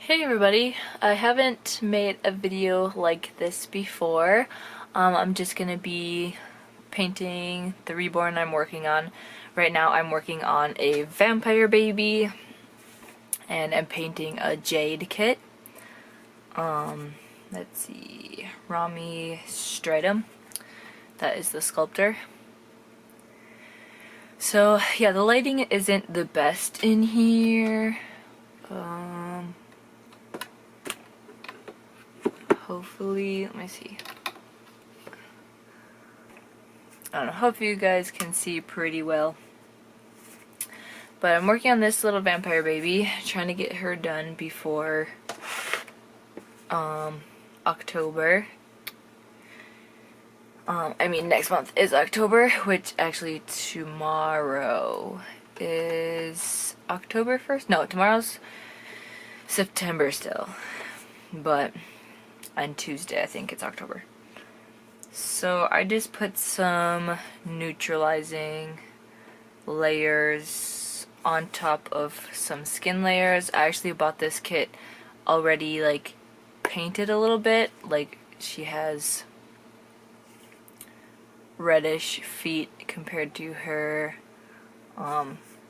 Hey everybody, I haven't made a video like this before. I'm just gonna be painting the Reborn I'm working on. Right now I'm working on a vampire baby and I'm painting a jade kit. Let's see, Rami Stratum, that is the sculptor. So yeah, the lighting isn't the best in here. Hopefully, let me see. I don't know, hopefully you guys can see pretty well. But I'm working on this little vampire baby, trying to get her done before October. I mean, next month is October, which actually tomorrow is October 1st? No, tomorrow's September still. But on Tuesday, I think it's October. So I just put some neutralizing layers on top of some skin layers. I actually bought this kit already like painted a little bit. Like she has reddish feet compared to her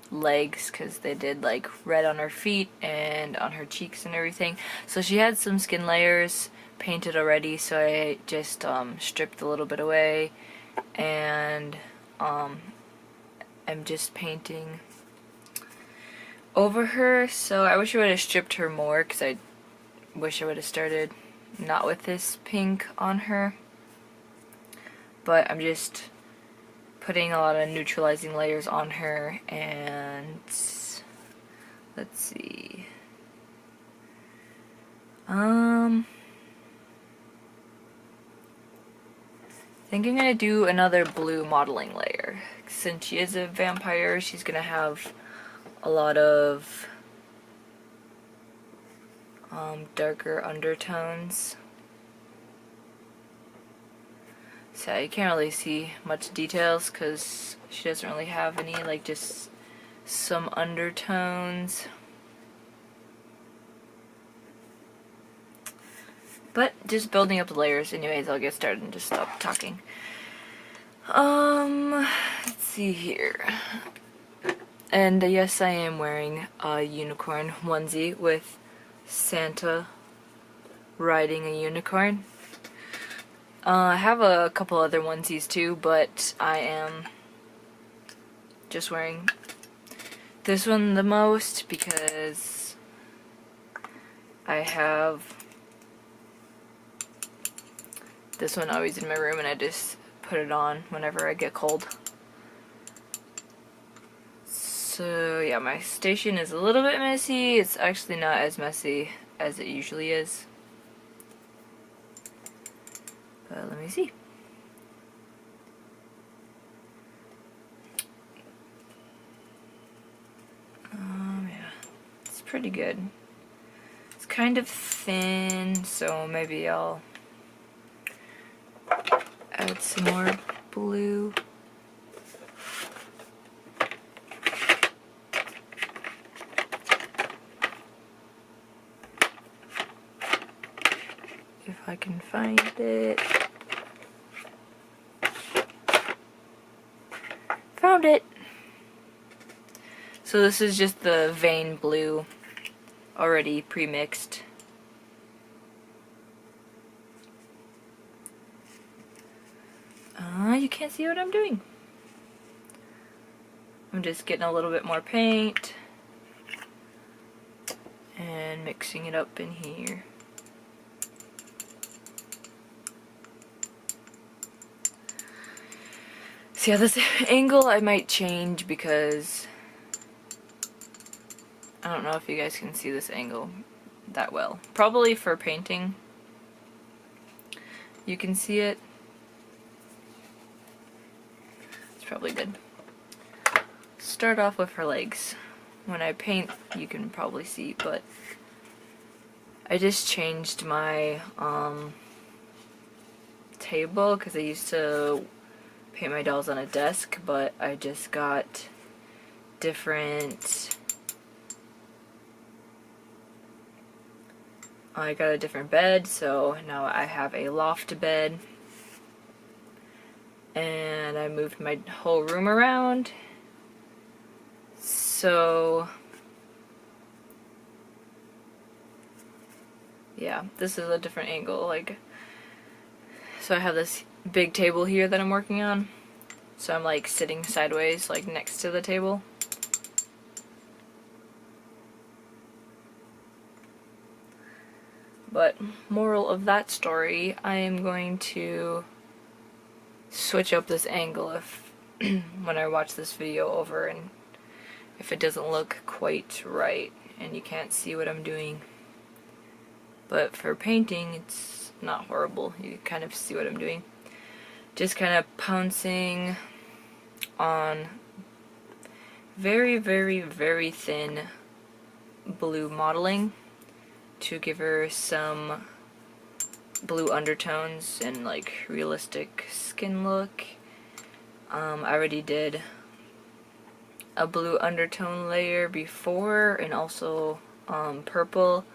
legs, because they did like red on her feet and on her cheeks and everything. So she had some skin layers painted already, so I just stripped a little bit away and I'm just painting over her. So I wish I would have stripped her more, because I wish I would have started not with this pink on her. But I'm just putting a lot of neutralizing layers on her, and let's see. I think I'm gonna do another blue modeling layer. Since she is a vampire, she's gonna have a lot of darker undertones. So you can't really see much details because she doesn't really have any, like just some undertones. But just building up the layers. Anyways, I'll get started and just stop talking. Let's see here. And yes, I am wearing a unicorn onesie with Santa riding a unicorn. I have a couple other onesies too, but I am just wearing this one the most because I have this one always in my room and I just put it on whenever I get cold. So yeah, my station is a little bit messy. It's actually not as messy as it usually is. But let me see. Yeah, it's pretty good. It's kind of thin, so maybe I'll add some more blue. If I can find it. Found it! So this is just the vein blue, already pre-mixed. You can't see what I'm doing. I'm just getting a little bit more paint and mixing it up in here. So yeah, this angle I might change because I don't know if you guys can see this angle that well. Probably for painting you can see it. It's probably good. Start off with her legs. When I paint you can probably see, but I just changed my table because I used to paint my dolls on a desk, but I just got different I got a different bed, so now I have a loft bed. And I moved my whole room around. So yeah, this is a different angle. Like, so I have this big table here that I'm working on. So I'm like sitting sideways, like next to the table. But moral of that story, I am going to switch up this angle if when I watch this video over and if it doesn't look quite right and you can't see what I'm doing. But for painting, it's not horrible. You kind of see what I'm doing. Just kind of pouncing on very, very, very thin blue modeling to give her some blue undertones and like realistic skin look. I already did a blue undertone layer before and also purple,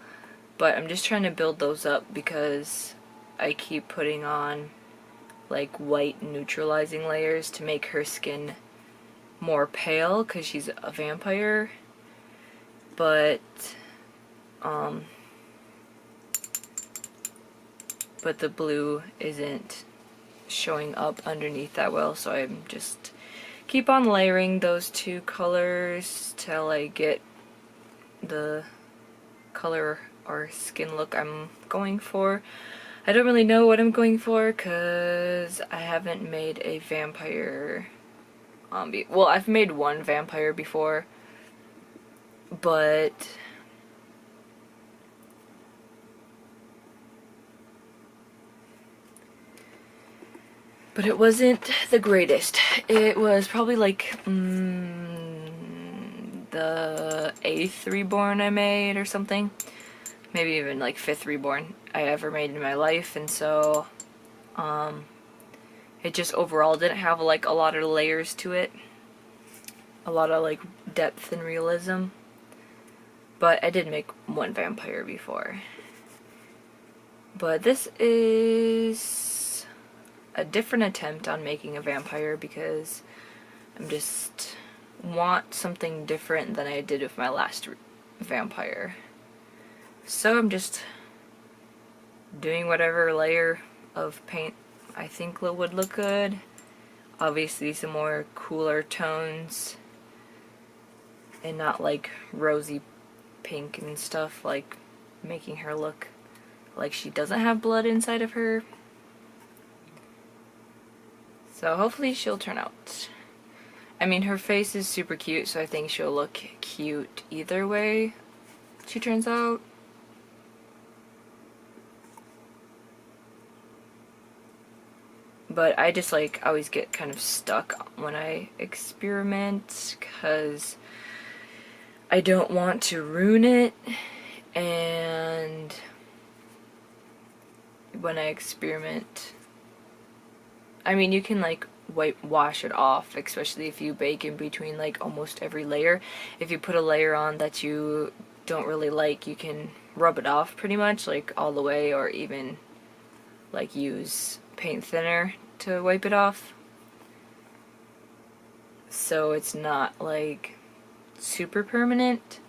but I'm just trying to build those up because I keep putting on like white neutralizing layers to make her skin more pale because she's a vampire, but the blue isn't showing up underneath that well, so I'm just keep on layering those two colors till I get the color or skin look I'm going for. I don't really know what I'm going for because I haven't made a vampire well, I've made one vampire before, but it wasn't the greatest. It was probably like the 8th Reborn I made or something. Maybe even like 5th Reborn I ever made in my life, and so it just overall didn't have like a lot of layers to it. A lot of like depth and realism. But I did make one vampire before. But this is a different attempt on making a vampire because I'm just want something different than I did with my last vampire. So I'm just doing whatever layer of paint I think would look good. Obviously some more cooler tones and not like rosy pink and stuff, like making her look like she doesn't have blood inside of her. So hopefully she'll turn out. I mean, her face is super cute, so I think she'll look cute either way she turns out. But I just like always get kind of stuck when I experiment because I don't want to ruin it, and when I experiment, I mean, you can like wash it off, especially if you bake in between like almost every layer. If you put a layer on that you don't really like, you can rub it off pretty much like all the way, or even like use paint thinner to wipe it off, so it's not like super permanent.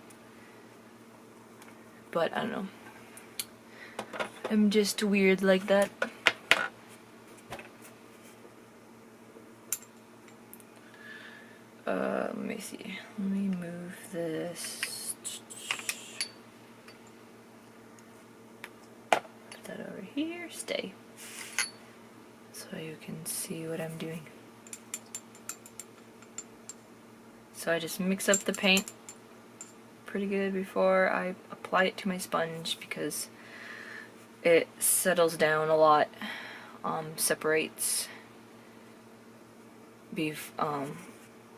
But I don't know, I'm just weird like that. Let me see, let me move this, put that over here, stay, so you can see what I'm doing. So I just mix up the paint pretty good before I apply it to my sponge because it settles down a lot, separates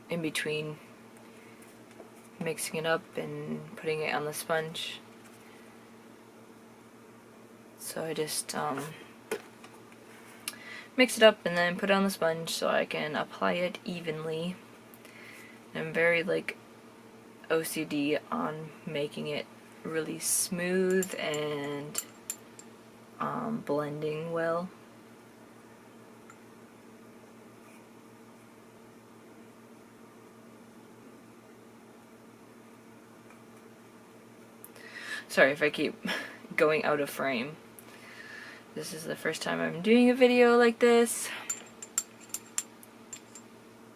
in between mixing it up and putting it on the sponge. So I just mix it up and then put it on the sponge so I can apply it evenly. I'm very like OCD on making it really smooth and blending well. Sorry if I keep going out of frame. This is the first time I'm doing a video like this,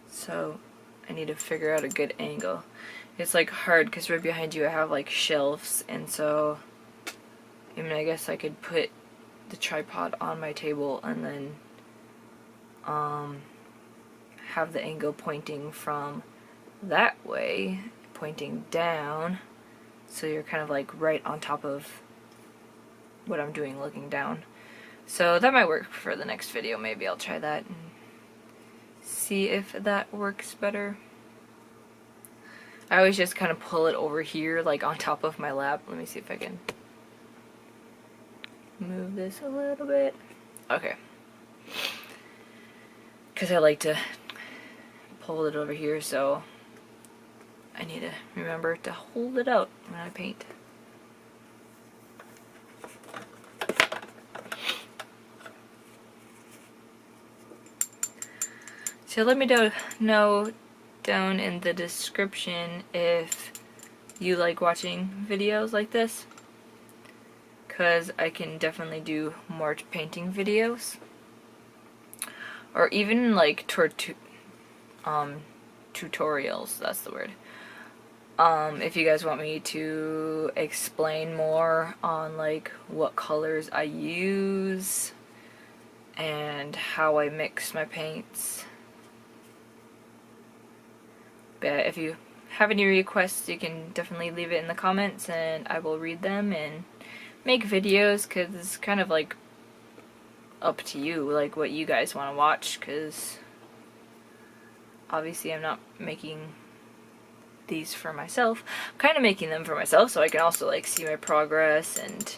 so I need to figure out a good angle. It's like hard because right behind you I have like shelves, and so I mean, I guess I could put the tripod on my table and then have the angle pointing from that way, pointing down, so you're kind of like right on top of what I'm doing looking down. So that might work for the next video. Maybe I'll try that and see if that works better. I always just kind of pull it over here like on top of my lap. Let me see if I can move this a little bit. Okay. Because I like to pull it over here, so I need to remember to hold it out when I paint. So let me know down in the description if you like watching videos like this, because I can definitely do more painting videos, or even like tutorials, that's the word. If you guys want me to explain more on like what colors I use and how I mix my paints. But if you have any requests, you can definitely leave it in the comments and I will read them and make videos, because it's kind of like up to you, like what you guys want to watch, because obviously I'm not making these for myself. I'm kind of making them for myself so I can also like see my progress, and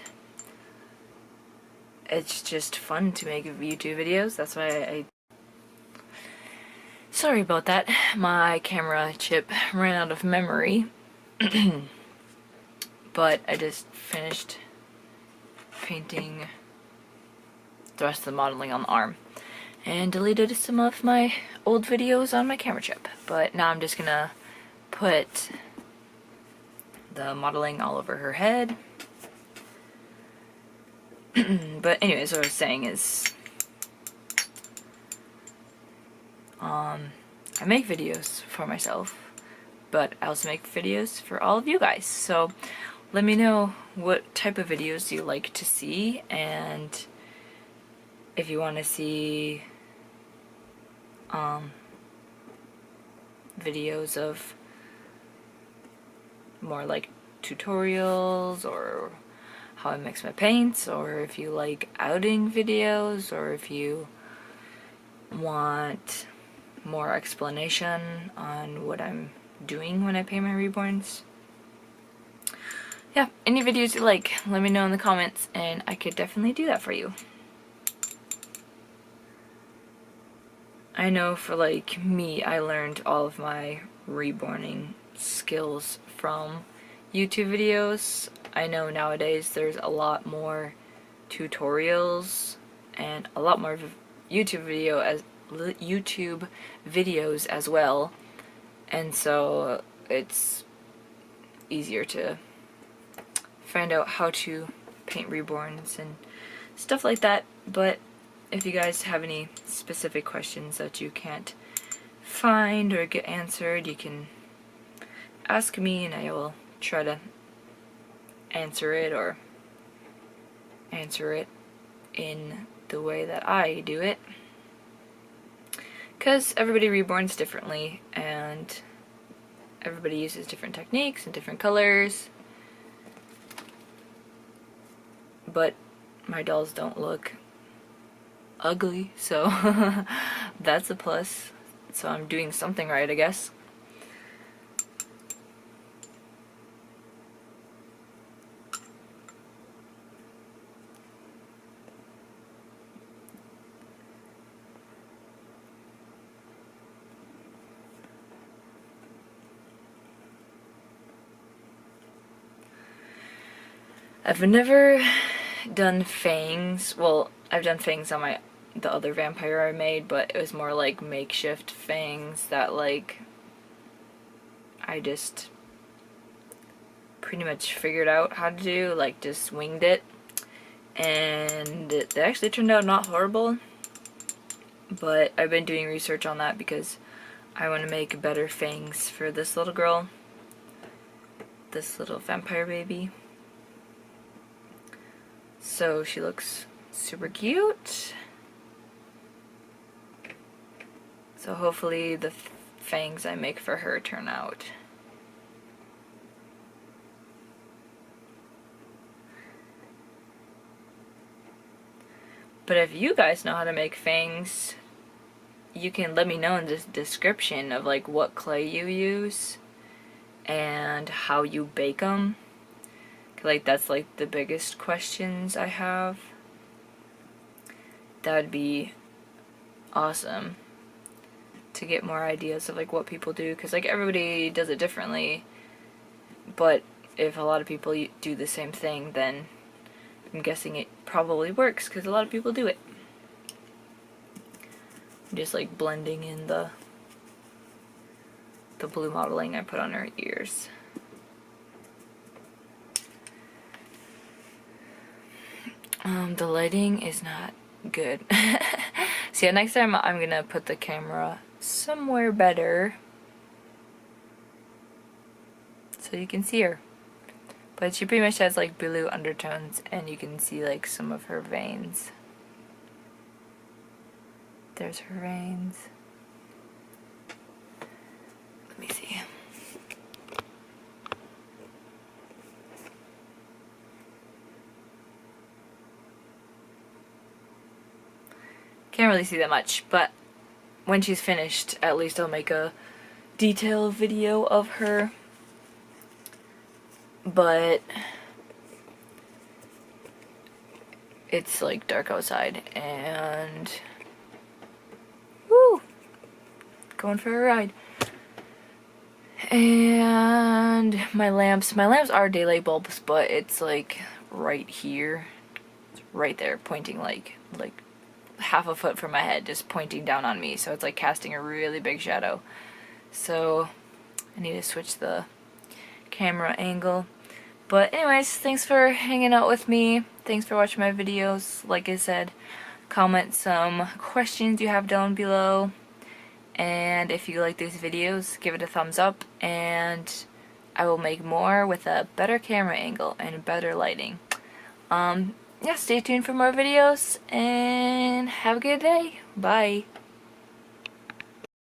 it's just fun to make YouTube videos. That's why sorry about that. My camera chip ran out of memory. But I just finished painting the rest of the modeling on the arm and deleted some of my old videos on my camera chip. But now I'm just gonna put the modeling all over her head. But anyways, what I was saying is I make videos for myself, but I also make videos for all of you guys. So let me know what type of videos you like to see, and if you want to see videos of more like tutorials, or how I mix my paints, or if you like outing videos, or if you want more explanation on what I'm doing when I paint my Reborns. Yeah, any videos you like, let me know in the comments and I could definitely do that for you. I know for like me, I learned all of my reborning skills from YouTube videos. I know nowadays there's a lot more tutorials and a lot more YouTube videos as well, and so it's easier to find out how to paint Reborns and stuff like that. But if you guys have any specific questions that you can't find or get answered, you can ask me and I will try to answer it, or answer it in the way that I do it. Because everybody reborns differently, and everybody uses different techniques and different colors. But my dolls don't look ugly, so that's a plus. So I'm doing something right, I guess. I've never done fangs. Well, I've done fangs on the other vampire I made, but it was more like makeshift fangs that like I just pretty much figured out how to do, like just winged it. And they actually turned out not horrible, but I've been doing research on that because I want to make better fangs for this little girl, this little vampire baby. So she looks super cute. So hopefully the fangs I make for her turn out. But if you guys know how to make fangs, you can let me know in the description of like what clay you use and how you bake them. Like that's like the biggest questions I have. That would be awesome to get more ideas of like what people do, because like everybody does it differently, but if a lot of people do the same thing, then I'm guessing it probably works because a lot of people do it. I'm just like blending in the blue modeling I put on her ears. The lighting is not good. So yeah, next time I'm gonna put the camera somewhere better so you can see her. But she pretty much has like blue undertones, and you can see like some of her veins. There's her veins. Let me see. Can't really see that much, but when she's finished, at least I'll make a detailed video of her. But it's like dark outside, and woo, going for a ride. And my lamps are daylight bulbs, but it's like right here, it's right there, pointing like half a foot from my head, just pointing down on me, so it's like casting a really big shadow. So I need to switch the camera angle. But anyways, thanks for hanging out with me. Thanks for watching my videos. Like I said, comment some questions you have down below. And if you like these videos, give it a thumbs up, and I will make more with a better camera angle and better lighting. Yeah, stay tuned for more videos, and have a good day. Bye.